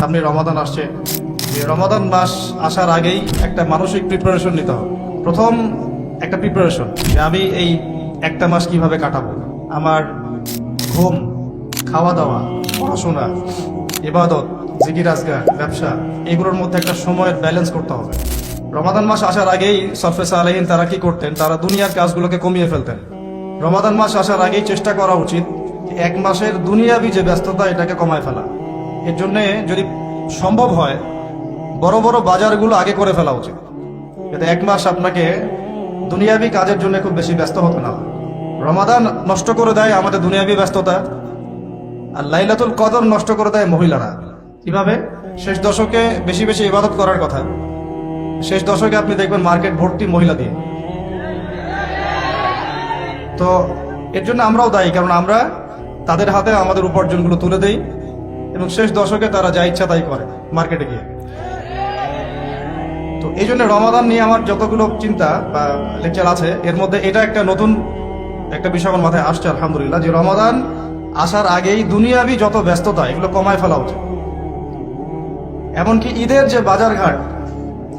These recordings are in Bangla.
সামনে রমাদান আসছে। এই রমাদান মাস আসার আগেই একটা মানসিক প্রিপারেশন নিতে হবে। প্রথম একটা প্রিপারেশন যে আমি এই একটা মাস কিভাবে কাটাবো। আমার ঘুম, খাওয়া দাওয়া, পড়াশোনা, ইবাদত, জিকির আজগার, ব্যবসা, এগুলোর মধ্যে একটা সময়ের ব্যালেন্স করতে হবে। রমাদান মাস আসার আগেই সরফে সালেহীন তারা কি করতেন? তারা দুনিয়ার কাজগুলোকে কমিয়ে ফেলতেন। রমাদান মাস আসার আগেই চেষ্টা করা উচিত এক মাসের দুনিয়াবি যে ব্যস্ততা এটাকে কমায় ফেলা। এর জন্য যদি সম্ভব হয় বড় বড় বাজারগুলো আগে করে ফেলা উচিত, যাতে এক মাস আপনাকে দুনিয়াবি কাজের জন্য খুব বেশি ব্যস্ত হতে না হয়। রমাদান নষ্ট করে দেয় আমাদের দুনিয়াবি ব্যস্ততা, আর লাইলাতুল কদর নষ্ট করে দেয় মহিলারা। কিভাবে? শেষ দশকে বেশি বেশি ইবাদত করার কথা, শেষ দশকে আপনি দেখবেন মার্কেট ভর্তি মহিলা দিয়ে। তো এর জন্য আমরাও দায়ী, কারণ আমরা তাদের হাতে আমাদের উপার্জনগুলো তুলে দেই এবং শেষ দশকে তারা যা ইচ্ছা তাই করে মার্কেটে গিয়ে। তো এই জন্য রমাদান নিয়ে আমার যতগুলো চিন্তা বা লেকচার আছে এর মধ্যে এটা একটা নতুন একটা বিষয় আমার মাথায় আসছে আলহামদুলিল্লাহ, যে রমাদান আসার আগেই দুনিয়াবি যত ব্যস্ততা এগুলো কমায় ফেলা উচিত। এমনকি ঈদের যে বাজারঘাট,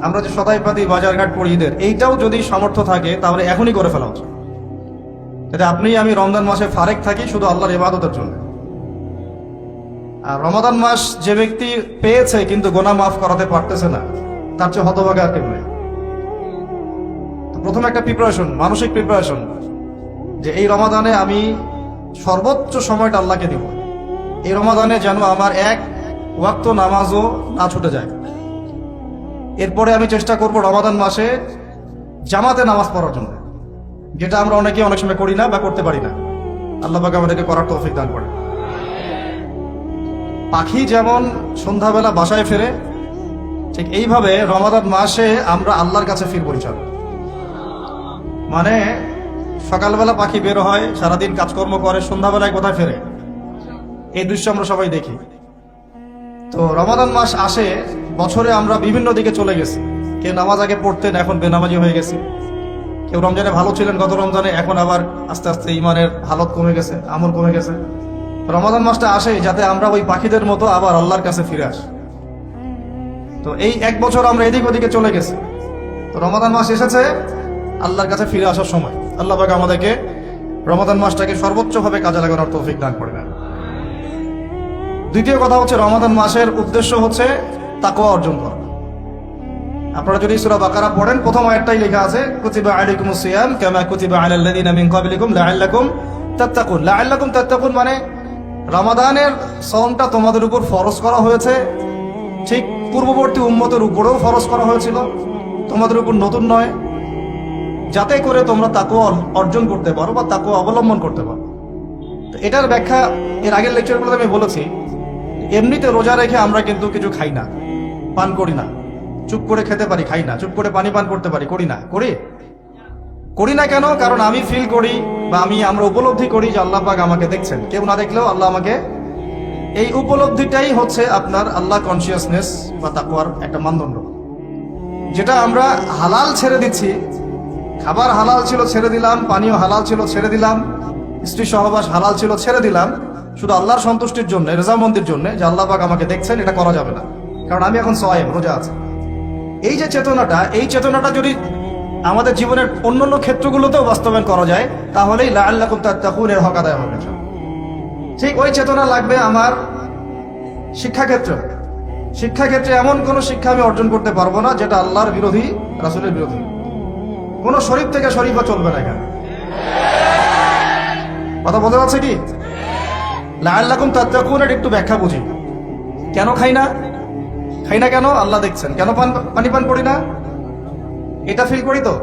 আমরা যে সদাইপাতি বাজারঘাট করি ঈদের, এইটাও যদি সামর্থ্য থাকে তাহলে এখনই করে ফেলা উচিত, যাতে আপনি আমি রমজান মাসে ফারেক থাকি শুধু আল্লাহর ইবাদতের জন্য। আর রমাদান মাস যে ব্যক্তি পেয়েছে কিন্তু গোনাহ মাফ করাতে পারতেছে না, তার চেয়ে হতভাগা আর কেউ নেই। প্রথম একটা প্রিপারেশন, মানসিক প্রিপারেশন, যে এই রমাদানে আমি সর্বোচ্চ সময়টা আল্লাহকে দিব। এই রমাদানে যেন আমার এক ওয়াক্ত নামাজও না ছুটে যায়। এরপরে আমি চেষ্টা করব রমাদান মাসে জামাতে নামাজ পড়ার জন্য, যেটা আমরা অনেকে অনেক সময় করি না বা করতে পারি না। আল্লাহ পাক আমাদেরকে করার তৌফিক দান করে। পাখি যেমন সন্ধ্যাবেলা বাসায় ফেরে, ঠিক এইভাবে রমাদান মাসে আমরা আল্লাহর কাছে ফিরবো ইনশাআল্লাহ। মানে সকালবেলা পাখি বের হয়, সারাদিন কাজকর্ম করে, সন্ধ্যাবেলায় কোথায় ফেরে, এই দৃশ্য আমরা সবাই দেখি। তো রমাদান মাস আসে, বছরে আমরা বিভিন্ন দিকে চলে গেছি। কেউ নামাজ আগে পড়তেন, এখন বেনামাজি হয়ে গেছে। কেউ রমজানে ভালো ছিলেন গত রমজানে, এখন আবার আস্তে আস্তে ইমানের হালত কমে গেছে, আমল কমে গেছে। রমাদান মাসটা আসে যাতে আমরা ওই পাখিদের মতো আবার আল্লাহর কাছে ফিরে আসি। তো এই এক বছর আমরা এদিক ওদিকে চলে গেছি, তো রমাদান মাস এসেছে আল্লাহর কাছে ফিরে আসার সময়। আল্লাহ পাক আমাদেরকে রমাদান মাসটাকে সর্বোচ্চভাবে কাজে লাগানোর তৌফিক দান করে দেন। দ্বিতীয় কথা হচ্ছে, রমাদান মাসের উদ্দেশ্য হচ্ছে তাকওয়া অর্জন করা। আপনারা যদি সূরা বাকারা পড়েন, প্রথম আয়াতটাই লেখা আছে কুতিবা আলাইকুমুস সিয়াম কামা কুতিবা আলাল লাযিনা মিন ক্বাবলিকুম লাআল্লাকুম তাত্তাকুন। লাআল্লাকুম তাত্তাকুন মানে রমাদানের সওমটা তোমাদের উপর ফরজ করা হয়েছে, ঠিক পূর্ববর্তী উম্মতের উপরেও ফরজ করা হয়েছিল, তোমাদের উপর নতুন নয়, যাতে করে তোমরা তাকওয়া অর্জন করতে পারো বা তাকওয়া অবলম্বন করতে পারো। তো এটার ব্যাখ্যা এর আগের লেকচারগুলোতে আমি বলেছি। এমনিতে রোজা রেখে আমরা কিন্তু কিছু খাই না, পান করি না। চুপ করে খেতে পারি, খাই না। চুপ করে পানি পান করতে পারি, করি না। করি না কেন? কারণ আমি ফিল করি বা আমরা উপলব্ধি করি যে আল্লাহ পাক আমাকে দেখছেন, কেউ না দেখলেও আল্লাহ আমাকে। এই উপলব্ধিটাই হচ্ছে আপনার আল্লাহ কনসিয়াসনেস বা তাকওয়ার একটা মানদণ্ড। যেটা আমরা হালাল ছেড়ে দিচ্ছি, খাবার হালাল ছিল ছেড়ে দিলাম, পানীয় হালাল ছিল ছেড়ে দিলাম, স্ত্রী সহবাস হালাল ছিল ছেড়ে দিলাম, শুধু আল্লাহর সন্তুষ্টির জন্য, রেজামন্দির জন্য, যে আল্লাহ পাক আমাকে দেখছেন, এটা করা যাবে না। কারণ আমি এখন সায়েম, রোজা আছে। এই যে চেতনাটা, এই চেতনাটা যদি আমাদের জীবনের অন্যান্য ক্ষেত্রগুলোতেও বাস্তবায়ন করা যায়, তাহলেই লাআল্লাকুম তাত্তাকুন এর হক আদায় হবে। ঠিক ওই চেতনা লাগবে আমার শিক্ষাক্ষেত্রে। এমন কোন শিক্ষা আমি অর্জন করতে পারবো না যেটা আল্লাহর বিরোধী, রাসূলের বিরোধী। কোন শরীফ থেকে শরীফা চলবে না এখানে। কথা বলতে পারছে কি? লাআল্লাকুম তাত্তাকুন এর একটু ব্যাখ্যা বুঝি। কেন খাই না কেন? আল্লাহ দেখছেন। কেন পানি পান করি না? এটা ফিল করি তো।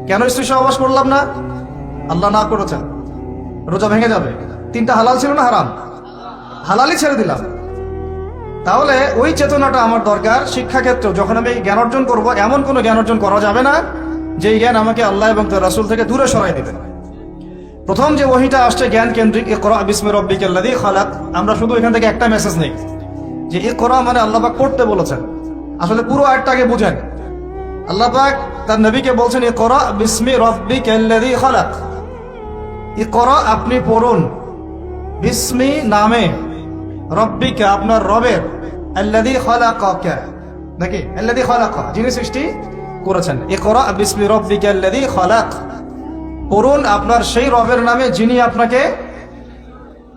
কেন স্ত্রী সহবাস করলাম না? আল্লাহ না করেছেন, রোজা ভেঙে যাবে। তিনটা হালাল ছিল না হারাম? হালালই ছেড়ে দিলাম। তাহলে ওই চেতনাটা আমার দরকার শিক্ষাক্ষেত্রে। যখন আমি জ্ঞান অর্জন করবো, এমন কোনো জ্ঞান অর্জন করা যাবে না যে জ্ঞান আমাকে আল্লাহ এবং তার রাসূল থেকে দূরে সরাই দিবে। প্রথম যে ওহীটা আসছে জ্ঞান কেন্দ্রিক, ইকরা বিসমি রাব্বিকাল্লাযী খালাক, আমরা শুধু এখান থেকে একটা মেসেজ নেই যে ইকরা মানে আল্লাহ পাক পড়তে বলেছেন। আসলে পুরো আয়াতটাকে বুঝেন। আল্লাহ পাক তার নবীকে বলছেন ইকরা বিসমি রাব্বিকাল্লাযী খালাক। ইকরা আপনি পড়ুন, বিসমি নামে, রব্বিকা আপনার রবের, আল্লাযী খালাকাকা, নাকি আল্লাযী খালাকা, যিনি সৃষ্টি করেছেন। ইকরা বিসমি রাব্বিকাল্লাযী খালাক, পড়ুন আপনার সেই রবের নামে যিনি আপনাকে,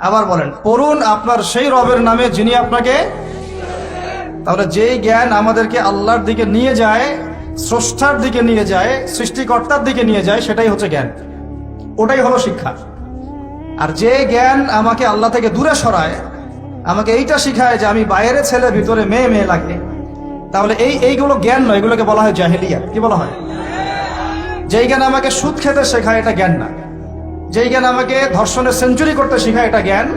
আবার বলেন, পড়ুন আপনার সেই রবের নামে যিনি আপনাকে। তাহলে যেই জ্ঞান আমাদেরকে আল্লাহর দিকে নিয়ে যায়, স্রষ্টার দিকে নিয়ে যায়, সৃষ্টিকর্তার দিকে নিয়ে যায়, সেটাই হচ্ছে জ্ঞান, ওটাই হলো শিক্ষা। আর যে জ্ঞান আমাকে আল্লাহ থেকে দূরে সরায়, আমাকে এইটা শিখায় যে আমি বাইরে ছেলে ভিতরে মেয়ে মেয়ে লাগে, তাহলে এইগুলো জ্ঞান নয়, এগুলোকে বলা হয় জাহেলিয়া। কি বলা হয়? যেই জ্ঞান আমাকে সুদ খেতে শেখায়, এটা জ্ঞান না। যেই জ্ঞান আমাকে ধর্ষণের সেঞ্চুরি করতে শেখায়, এটা জ্ঞান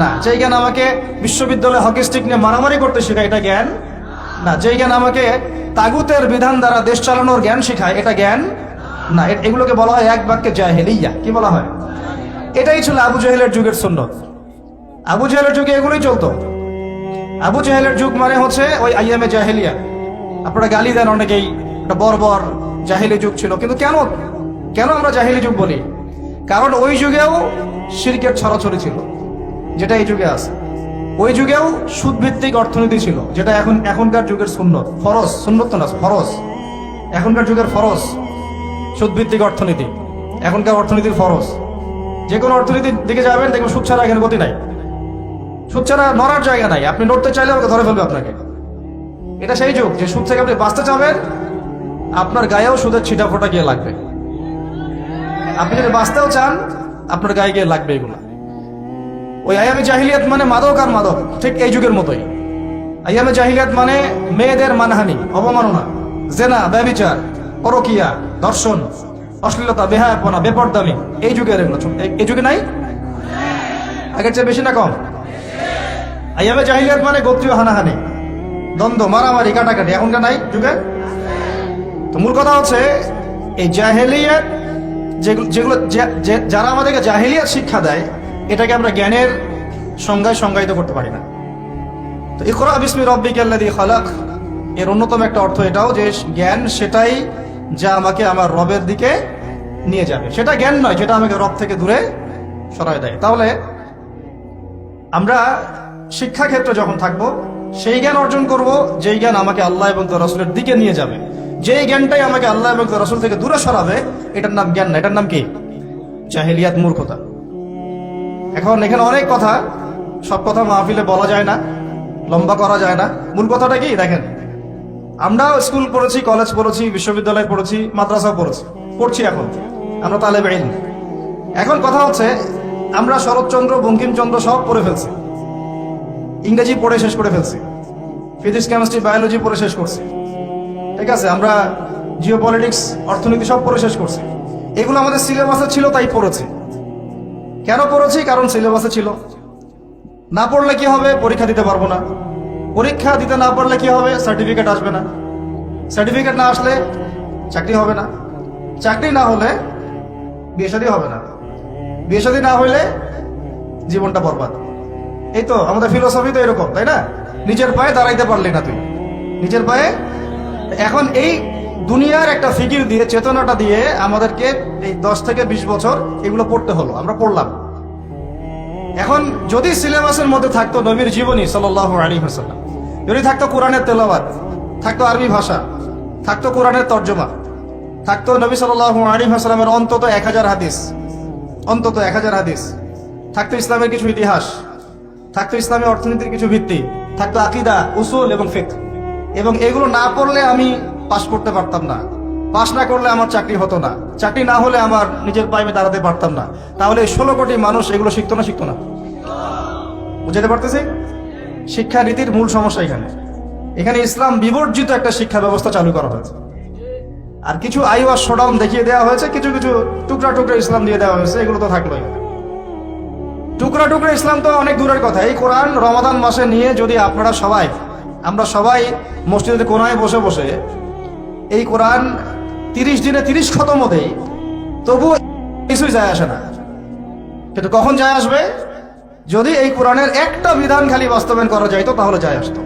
না। যেই জ্ঞান আমাকে বিশ্ববিদ্যালয়ে হকি স্টিক নিয়ে মারামারি করতে শেখায়, এটা জ্ঞান না। যেই জ্ঞান আমাকে তাগুতের বিধান দ্বারা দেশ চালানোর জ্ঞান শেখায়, এটা জ্ঞান না। এগুলোকে বলা হয় এক বাক্যে জাহেলিয়া। কি বলা হয়? এটাই ছিল আবু জাহেলের যুগের সুন্নত। আবু জাহেলের যুগে এগুলোই চলতো। আবু জাহেলের যুগ মানে হচ্ছে ওই আইয়ামে জাহেলিয়া। আপনারা গালি দেন অনেকেই, এটা বর্বর জাহেলি যুগ ছিল। কিন্তু কেন আমরা জাহেলি যুগ বলি? কারণ ওই যুগেও শিরকের ছড়াছড়ি ছিল, যেটা এই যুগে আছে। ওই যুগেও সুদভিত্তিক অর্থনীতি ছিল, যেটা এখনকার যুগের সুন্নত, ফরজ। সুন্নত তো না, ফরজ। এখনকার যুগের ফরজ সুদভিত্তিক অর্থনীতি, এখনকার অর্থনীতির ফরজ। যে কোনো অর্থনীতির দিকে যাবেন, দেখবেন সুদ ছাড়া এখানে গতি নাই, সুদ ছাড়া নড়ার জায়গা নাই। আপনি নড়তে চাইলে আমাকে ধরে ফেলবে আপনাকে। এটা সেই যুগ যে সুদ থেকে আপনি বাঁচতে চাবেন, আপনার গায়েও সুদের ছিটা ফোটা গিয়ে লাগবে। আপনি যদি বাঁচতেও চান, আপনার গায়ে গিয়ে লাগবে এগুলো। ওই আইয়ামে জাহিলিয়াত মানে মাদক আর মাদক, ঠিক এই যুগের মতোই। আইয়ামে জাহিলিয়াত মানে মেয়েদের মানহানি, অবমাননা, জেনা, ব্যভিচার, পরকিয়া, ধর্ষণ, অশ্লীলতা, বেহায়াপনা, বেপরদামি। এই যুগের এগুলো, এই যুগে নাই? আগের চেয়ে বেশি না কম? আইয়ামে জাহিলিয়াত মানে গোত্রীয় হানাহানি, দ্বন্দ্ব, মারামারি, কাটাকাটি। এখনকার নাই যুগে? তো মূল কথা হচ্ছে এই জাহেলিয়াত, যেগুলো যারা আমাদেরকে জাহেলিয়াত শিক্ষা দেয়, এটাকে আমরা জ্ঞানের সংজ্ঞায় সংজ্ঞায়িত করতে পারি না। তো ইকরা বিসমি রাব্বিকাল্লাযী খালাক এর অন্যতম একটা অর্থ এটাও যে জ্ঞান সেটাই যা আমাকে আমার রবের দিকে নিয়ে যাবে। সেটা জ্ঞান নয় যেটা আমাকে রব থেকে দূরে সরায় দেয়। তাহলে আমরা শিক্ষাক্ষেত্রে যখন থাকবো, সেই জ্ঞান অর্জন করব যেই জ্ঞান আমাকে আল্লাহ এবং তার রাসূলের দিকে নিয়ে যাবে। যেই জ্ঞানটাই আমাকে আল্লাহ এবং তার রাসূল থেকে দূরে সরাবে, এটার নাম জ্ঞান না, এটার নাম কি? জাহেলিয়াত, মূর্খতা। এখন এখানে অনেক কথা, সব কথা মাহফিলে বলা যায় না, লম্বা করা যায় না। মূল কথাটা কি দেখেন, আমরা স্কুল পড়েছি, কলেজ পড়েছি, বিশ্ববিদ্যালয় পড়েছি, মাদ্রাসাও পড়ছি, এখন আমরা তালেবে ইলম। এখন কথা হচ্ছে আমরা শরৎচন্দ্র, বঙ্কিমচন্দ্র সব পড়ে ফেলছি, ইংরেজি পড়ে শেষ করে ফেলছি, ফিজিক্স, কেমিস্ট্রি, বায়োলজি পড়ে শেষ করছি, ঠিক আছে? আমরা জিওপলিটিক্স, অর্থনীতি সব পড়ে শেষ করছি। এগুলো আমাদের সিলেবাসে ছিল তাই পড়েছি। কেন পড়েছি? কারণ সিলেবাসে ছিল। না পড়লে কি হবে? পরীক্ষা দিতে পারবো না। পরীক্ষা দিতে না পারলে কি হবে? সার্টিফিকেট আসবে না। সার্টিফিকেট না আসলে চাকরি হবে না। চাকরি না হলে বিয়ে শাদী হবে না। বিয়ে শাদী না হইলে জীবনটা বরবাদ। এই তো আমাদের ফিলোসফি তো এরকম, তাই না? নিজের পায়ে দাঁড়াইতে পারলি না তুই, নিজের পায়ে। এখন এই দুনিয়ার একটা ফিকির দিয়ে, চেতনাটা দিয়ে আমাদেরকে এই 10 থেকে 20 বছর এগুলো পড়তে হলো, আমরা পড়লাম। এখন যদি সিলেবাসের মধ্যে থাকতো নবীর জীবনী সাল্লাল্লাহু আলাইহি ওয়াসাল্লাম, যদি থাকতো কোরআনের তেলাওয়াত, থাকতো আরবি ভাষা, থাকতো কোরআনের তর্জমা, থাকতো নবী সাল্লাল্লাহু আলাইহি ওয়াসাল্লামের অন্তত 1000 হাদিস, অন্তত 1000 হাদিস, থাকতো ইসলামের কিছু ইতিহাস, থাকতো ইসলামী অর্থনীতির কিছু ভিত্তি, থাকতো আকীদা, উসুল এবং ফিকহ। এবং এগুলো না পড়লে আমি পাশ করতে পারতাম না, পাশ না করলে আমার চাকরি হতো না, চাকরি না হলে আমার নিজের পায়ে দাঁড়াতে পারতাম না। তাহলে 16 কোটি মানুষ এগুলো শিখতো না? বুঝাতে পারতেছি? শিক্ষানীতির মূল সমস্যা এখানে ইসলাম বিবর্জিত একটা শিক্ষা ব্যবস্থা চালু করা হয়েছে। আর কিছু আইওয়াস শোডাউন দেখিয়ে দেওয়া হয়েছে, কিছু টুকরা টুকরা ইসলাম দিয়ে দেওয়া হয়েছে। এগুলো তো থাকলোই। টুকরা টুকরা ইসলাম তো অনেক দূরের কথা। এই কোরআন রমাদান মাসে নিয়ে যদি আমরা সবাই মসজিদে কোনায় বসে বসে এই কোরআন 30 দিনে 30 খতমও দেই, তবু কিছুই যায় আসে না। কিন্তু কখন যায় আসবে? যদি এই কোরআনের একটা বিধান খালি বাস্তবায়ন করা যাইতো, তাহলে যায় আসতো।